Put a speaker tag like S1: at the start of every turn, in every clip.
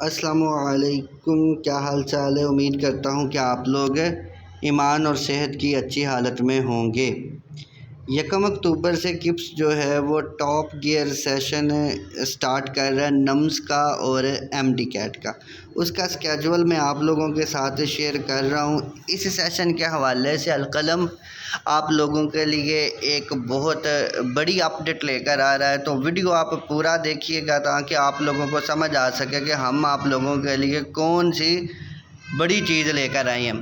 S1: السلام علیکم، کیا حال چال ہے؟ امید کرتا ہوں کہ آپ لوگ ایمان اور صحت کی اچھی حالت میں ہوں گے۔ 1 اکتوبر سے کپس جو ہے وہ ٹاپ گیئر سیشن سٹارٹ کر رہا ہے نمز کا اور ایم ڈی کیٹ کا۔ اس کا اسکیجول میں آپ لوگوں کے ساتھ شیئر کر رہا ہوں۔ اس سیشن کے حوالے سے القلم آپ لوگوں کے لیے ایک بہت بڑی اپڈیٹ لے کر آ رہا ہے، تو ویڈیو آپ پورا دیکھیے گا تاکہ آپ لوگوں کو سمجھ آ سکے کہ ہم آپ لوگوں کے لیے کون سی بڑی چیز لے کر آئے ہیں۔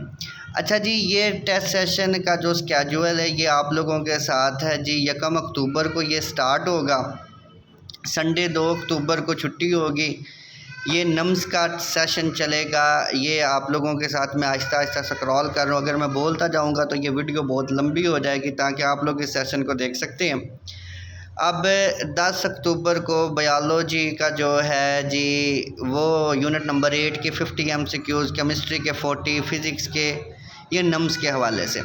S1: اچھا جی، یہ ٹیسٹ سیشن کا جو اسکیجول ہے یہ آپ لوگوں کے ساتھ ہے جی۔ 1 اکتوبر کو یہ سٹارٹ ہوگا، سنڈے 2 اکتوبر کو چھٹی ہوگی۔ یہ نمز کا سیشن چلے گا۔ یہ آپ لوگوں کے ساتھ میں آہستہ آہستہ سکرول کر رہا ہوں، اگر میں بولتا جاؤں گا تو یہ ویڈیو بہت لمبی ہو جائے گی تاکہ آپ لوگ اس سیشن کو دیکھ سکتے ہیں۔ اب 10 اکتوبر کو بایولوجی کا جو ہے جی وہ یونٹ نمبر 8 کے 50 MCQs، کیمسٹری کے 40، فزکس کے، یہ نمز کے حوالے سے۔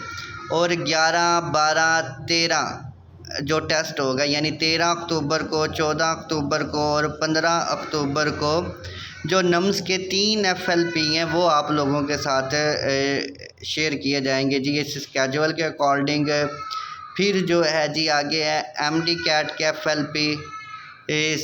S1: اور 11، 12، 13 جو ٹیسٹ ہوگا، یعنی 13 اکتوبر کو، 14 اکتوبر کو اور 15 اکتوبر کو جو نمز کے 3 FLP ہیں وہ آپ لوگوں کے ساتھ شیئر کیے جائیں گے جی اس اسکیجول کے اکارڈنگ۔ پھر جو ہے جی آگے ہے ایم ڈی کیٹ کے FLP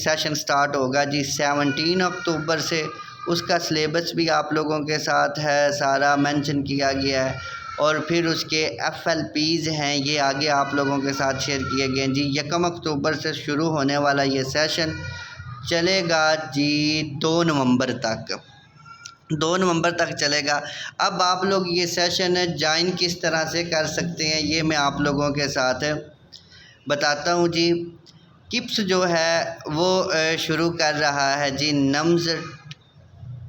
S1: سیشن سٹارٹ ہوگا جی 17 اکتوبر سے۔ اس کا سلیبس بھی آپ لوگوں کے ساتھ ہے، سارا مینشن کیا گیا ہے۔ اور پھر اس کے FLPs ہیں، یہ آگے آپ لوگوں کے ساتھ شیئر کیے گئے ہیں جی۔ 1 اکتوبر سے شروع ہونے والا یہ سیشن چلے گا جی 2 نومبر تک۔ 2 نومبر تک چلے گا۔ اب آپ لوگ یہ سیشن جوائن کس طرح سے کر سکتے ہیں یہ میں آپ لوگوں کے ساتھ بتاتا ہوں جی۔ کپس جو ہے وہ شروع کر رہا ہے جی نمز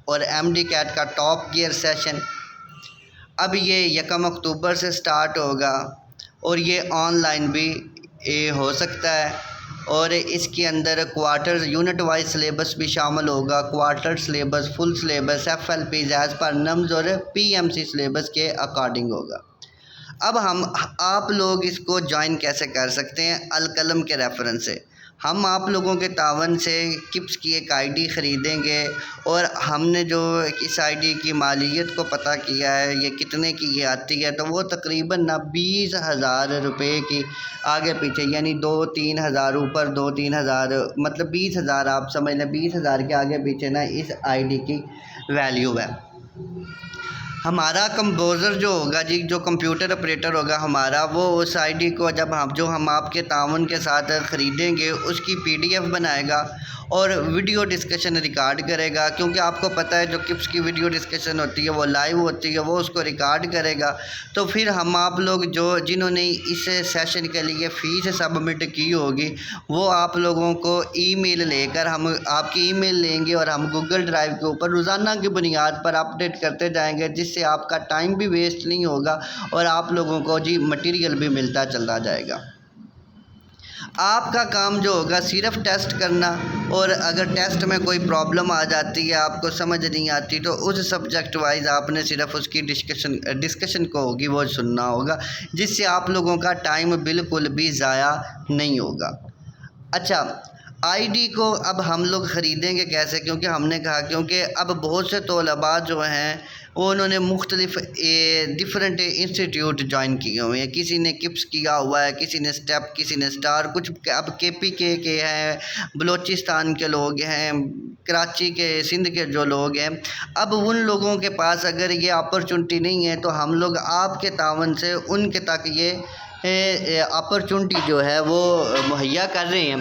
S1: اور ایم ڈی کیٹ کا ٹاپ گیئر سیشن۔ اب یہ 1 اکتوبر سے سٹارٹ ہوگا اور یہ آن لائن بھی ہو سکتا ہے، اور اس کے اندر کوارٹر یونٹ وائز سلیبس بھی شامل ہوگا۔ Quarter syllabus, full syllabus, FLPs as per NUMS اور PMC سلیبس کے اکارڈنگ ہوگا۔ اب آپ لوگ اس کو جوائن کیسے کر سکتے ہیں؟ القلم کے ریفرنس سے ہم آپ لوگوں کے تعاون سے کپس کی ایک ID خریدیں گے، اور ہم نے جو اس ID کی مالیت کو پتہ کیا ہے یہ کتنے کی یہ آتی ہے، تو وہ تقریباً 20,000 روپے کی آگے پیچھے، یعنی 2-3 ہزار اوپر 2-3 ہزار، مطلب 20,000 آپ سمجھ لیں، 20,000 کے آگے پیچھے نا اس ID کی ویلیو ہے۔ ہمارا کمپوزر جو ہوگا جی، جو کمپیوٹر آپریٹر ہوگا ہمارا، وہ اس ID کو جب ہم آپ کے تعاون کے ساتھ خریدیں گے اس کی PDF بنائے گا اور ویڈیو ڈسکشن ریکارڈ کرے گا، کیونکہ آپ کو پتہ ہے جو کپس کی ویڈیو ڈسکشن ہوتی ہے وہ لائیو ہوتی ہے، وہ اس کو ریکارڈ کرے گا۔ تو پھر ہم آپ لوگ جنہوں نے اس سیشن کے لیے فیس سبمٹ کی ہوگی وہ آپ لوگوں کو ای میل لے کر، ہم آپ کی ای میل لیں گے اور ہم گوگل ڈرائیو کے اوپر روزانہ کی بنیاد پر اپڈیٹ کرتے جائیں گے، جس سے آپ کا ٹائم بھی ویسٹ نہیں ہوگا اور آپ لوگوں کو جی مٹیریل بھی ملتا چلتا جائے گا۔ آپ کا کام جو ہوگا صرف ٹیسٹ کرنا، اور اگر ٹیسٹ میں کوئی پرابلم آ جاتی ہے، آپ کو سمجھ نہیں آتی، تو اس سبجیکٹ وائز آپ نے صرف اس کی ڈسکشن کو ہوگی وہ سننا ہوگا، جس سے آپ لوگوں کا ٹائم بالکل بھی ضائع نہیں ہوگا۔ اچھا، ID کو اب ہم لوگ خریدیں گے کیسے؟ کیونکہ ہم نے کہا کیونکہ اب بہت سے طلباء جو ہیں وہ انہوں نے مختلف ڈیفرنٹ انسٹیٹیوٹ جوائن کیے ہوئے ہیں۔ کسی نے کپس کیا ہوا ہے، کسی نے اسٹیپ، کسی نے اسٹار، کچھ اب KPK کے ہیں، بلوچستان کے لوگ ہیں، کراچی کے، سندھ کے جو لوگ ہیں۔ اب ان لوگوں کے پاس اگر یہ اپرچونٹی نہیں ہے تو ہم لوگ آپ کے تعاون سے ان کے تک یہ اپرچونٹی جو ہے وہ مہیا کر رہے ہیں۔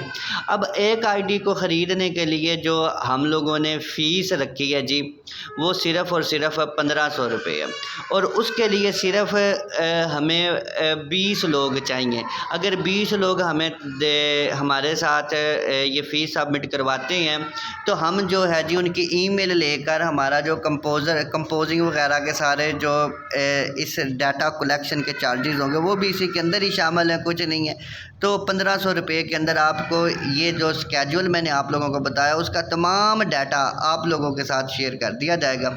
S1: اب ایک ID کو خریدنے کے لیے جو ہم لوگوں نے فیس رکھی ہے جی وہ صرف اور صرف 1,500 روپے ہے، اور اس کے لیے صرف ہمیں 20 لوگ چاہیے۔ اگر 20 لوگ ہمارے ساتھ یہ فیس سبمٹ کرواتے ہیں تو ہم جو ہے جی ان کی ای میل لے کر ہمارا جو کمپوزنگ وغیرہ کے سارے جو اس ڈیٹا کلیکشن کے چارجز ہوں گے وہ بھی اسی کے اندر ہی شامل ہیں، کچھ نہیں ہے۔ تو 1,500 روپے کے اندر آپ کو یہ جو اسکیجول میں نے آپ لوگوں کو بتایا اس کا تمام ڈیٹا آپ لوگوں کے ساتھ شیئر کر دیا جائے گا۔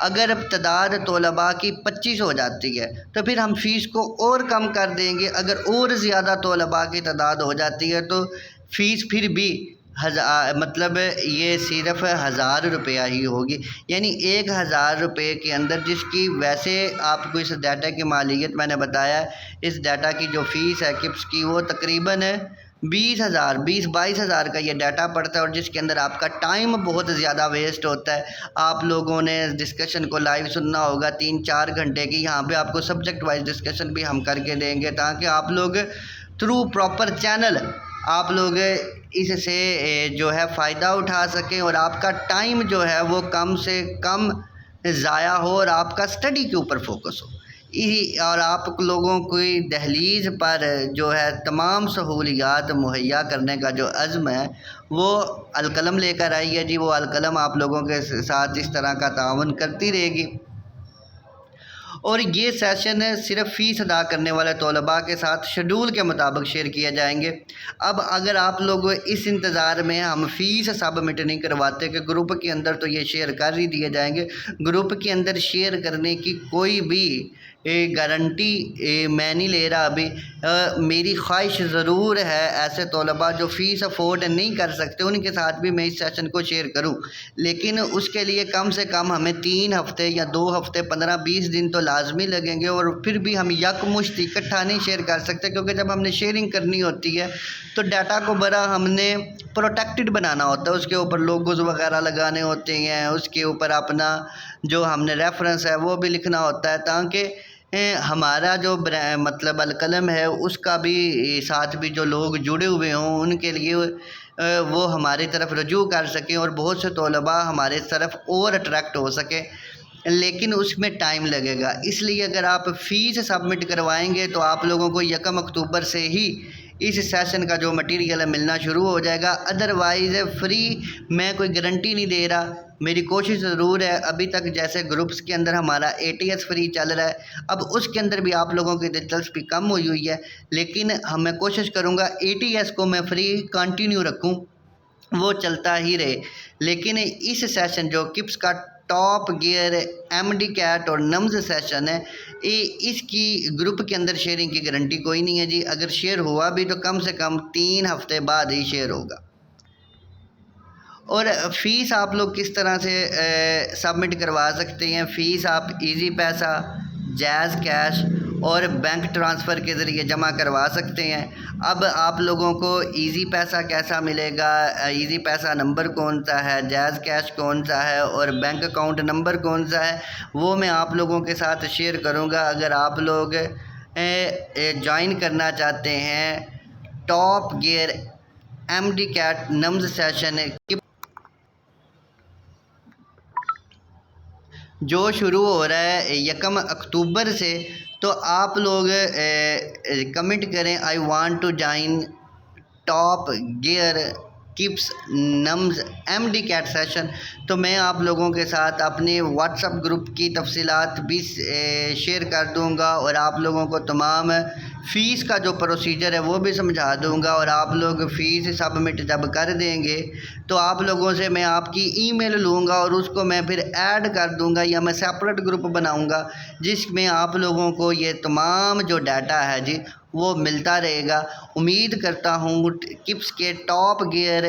S1: اگر تعداد طلباء کی 25 ہو جاتی ہے تو پھر ہم فیس کو اور کم کر دیں گے، اگر اور زیادہ طلباء کی تعداد ہو جاتی ہے تو فیس پھر بھی مطلب یہ صرف 1000 روپیہ ہی ہوگی، یعنی 1000 روپے کے اندر، جس کی ویسے آپ کو اس ڈیٹا کی مالیت میں نے بتایا ہے، اس ڈیٹا کی جو فیس ہے کپس کی وہ تقریباً 22,000 کا یہ ڈیٹا پڑتا ہے، اور جس کے اندر آپ کا ٹائم بہت زیادہ ویسٹ ہوتا ہے۔ آپ لوگوں نے ڈسکشن کو لائیو سننا ہوگا 3-4 گھنٹے کی، یہاں پہ آپ کو سبجیکٹ وائز ڈسکشن بھی ہم کر کے دیں گے، تاکہ آپ لوگ تھرو پراپر چینل آپ لوگ اس سے جو ہے فائدہ اٹھا سکیں، اور آپ کا ٹائم جو ہے وہ کم سے کم ضائع ہو، اور آپ کا اسٹڈی کے اوپر فوکس ہو، اور آپ لوگوں کی دہلیز پر جو ہے تمام سہولیات مہیا کرنے کا جو عزم ہے وہ القلم لے کر آئی ہے جی۔ وہ القلم آپ لوگوں کے ساتھ اس طرح کا تعاون کرتی رہے گی، اور یہ سیشن صرف فیس ادا کرنے والے طلباء کے ساتھ شیڈول کے مطابق شیئر کیے جائیں گے۔ اب اگر آپ لوگ اس انتظار میں ہم فیس سبمٹ نہیں کرواتے کہ گروپ کے اندر تو یہ شیئر کر ہی دیے جائیں گے، گروپ کے اندر شیئر کرنے کی کوئی بھی گارنٹی میں نہیں لے رہا ابھی۔ میری خواہش ضرور ہے ایسے طلباء جو فیس افورڈ نہیں کر سکتے ان کے ساتھ بھی میں اس سیشن کو شیئر کروں، لیکن اس کے لیے کم سے کم ہمیں 3 ہفتے یا 2 ہفتے 15-20 دن تو لازمی لگیں گے، اور پھر بھی ہم یکمشت اکٹھا نہیں شیئر کر سکتے، کیونکہ جب ہم نے شیئرنگ کرنی ہوتی ہے تو ڈیٹا کو بڑا ہم نے پروٹیکٹڈ بنانا ہوتا ہے، اس کے اوپر لوگوز وغیرہ لگانے ہوتے ہیں، اس کے اوپر اپنا جو ہم نے ریفرنس ہے وہ بھی لکھنا ہوتا ہے، تاکہ ہمارا جو مطلب القلم ہے اس کا بھی ساتھ بھی جو لوگ جڑے ہوئے ہوں ان کے لیے وہ ہماری طرف رجوع کر سکیں، اور بہت سے طلباء ہمارے طرف اور اٹریکٹ ہو سکیں، لیکن اس میں ٹائم لگے گا۔ اس لیے اگر آپ فیس سبمٹ کروائیں گے تو آپ لوگوں کو 1 اکتوبر سے ہی اس سیشن کا جو مٹیریل ہے ملنا شروع ہو جائے گا، ادروائز فری میں کوئی گارنٹی نہیں دے رہا، میری کوشش ضرور ہے۔ ابھی تک جیسے گروپس کے اندر ہمارا ATS فری چل رہا ہے، اب اس کے اندر بھی آپ لوگوں کی دلچسپی کم ہوئی ہے، لیکن میں کوشش کروں گا ATS کو میں فری کنٹینیو رکھوں، وہ چلتا ہی رہے، لیکن اس سیشن جو کپس کا ٹاپ گیئر MD کیٹ اور نمز سیشن ہے، اس کی گروپ کے اندر شیئرنگ کی گارنٹی کوئی نہیں ہے جی، اگر شیئر ہوا بھی تو کم سے کم 3 ہفتے بعد ہی شیئر ہوگا۔ اور فیس آپ لوگ کس طرح سے سبمٹ کروا سکتے ہیں؟ فیس آپ ایزی پیسہ، جیز کیش اور بینک ٹرانسفر کے ذریعے جمع کروا سکتے ہیں۔ اب آپ لوگوں کو ایزی پیسہ کیسا ملے گا، ایزی پیسہ نمبر کون سا ہے، جیز کیش کون سا ہے، اور بینک اکاؤنٹ نمبر کون سا ہے، وہ میں آپ لوگوں کے ساتھ شیئر کروں گا۔ اگر آپ لوگ جوائن کرنا چاہتے ہیں top gear MD CAT NUMS session جو شروع ہو رہا ہے 1 اکتوبر سے، تو آپ لوگ کمنٹ کریں I want to join top gear KIPS NUMS MD CAT session, تو میں آپ لوگوں کے ساتھ اپنے واٹس ایپ گروپ کی تفصیلات بھی شیئر کر دوں گا، اور آپ لوگوں کو تمام فیس کا جو پروسیجر ہے وہ بھی سمجھا دوں گا، اور آپ لوگ فیس سبمٹ جب کر دیں گے تو آپ لوگوں سے میں آپ کی ای میل لوں گا، اور اس کو میں پھر ایڈ کر دوں گا، یا میں سیپریٹ گروپ بناؤں گا جس میں آپ لوگوں کو یہ تمام جو ڈیٹا ہے جی وہ ملتا رہے گا۔ امید کرتا ہوں کپس کے ٹاپ گیئر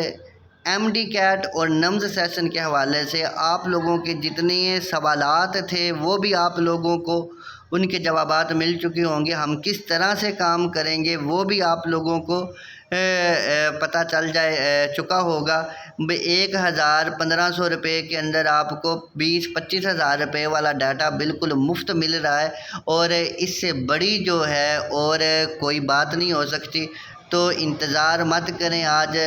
S1: MD کیٹ اور نمز سیشن کے حوالے سے آپ لوگوں کے جتنے سوالات تھے وہ بھی آپ لوگوں کو ان کے جوابات مل چکے ہوں گے، ہم کس طرح سے کام کریں گے وہ بھی آپ لوگوں کو پتہ چل چکا ہوگا۔ 1,000-1,500 روپے کے اندر آپ کو 20-25 ہزار روپے والا ڈیٹا بالکل مفت مل رہا ہے، اور اس سے بڑی جو ہے اور کوئی بات نہیں ہو سکتی، تو انتظار مت کریں۔ آج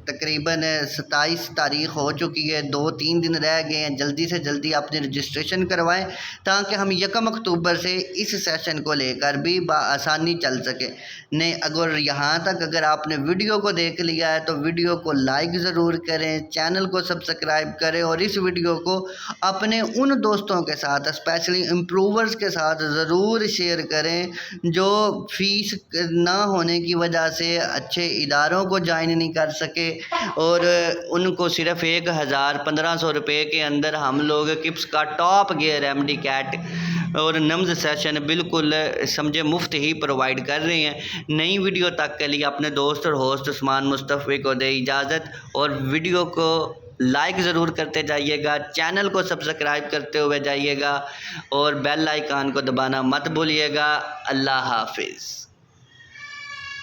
S1: تقریباً 27 تاریخ ہو چکی ہے، 2-3 دن رہ گئے ہیں، جلدی سے جلدی اپنی رجسٹریشن کروائیں تاکہ ہم 1 اکتوبر سے اس سیشن کو لے کر بھی بآسانی چل سکیں۔ نہیں اگر یہاں تک اگر آپ نے ویڈیو کو دیکھ لیا ہے تو ویڈیو کو لائک ضرور کریں، چینل کو سبسکرائب کریں، اور اس ویڈیو کو اپنے ان دوستوں کے ساتھ اسپیشلی امپروورز کے ساتھ ضرور شیئر کریں جو فیس نہ ہونے کی وجہ سے اچھے اداروں کو جوائن نہیں کر سکے، اور ان کو صرف 1,000-1,500 روپے کے اندر ہم لوگ کپس کا ٹاپ گیئر MD کیٹ اور نمز سیشن بالکل سمجھے مفت ہی پرووائڈ کر رہے ہیں۔ نئی ویڈیو تک کے لیے اپنے دوست اور ہوسٹ عثمان مصطفی کو دے اجازت، اور ویڈیو کو لائک ضرور کرتے جائیے گا، چینل کو سبسکرائب کرتے ہوئے جائیے گا، اور بیل آئیکن کو دبانا مت بھولیے گا۔ اللہ حافظ۔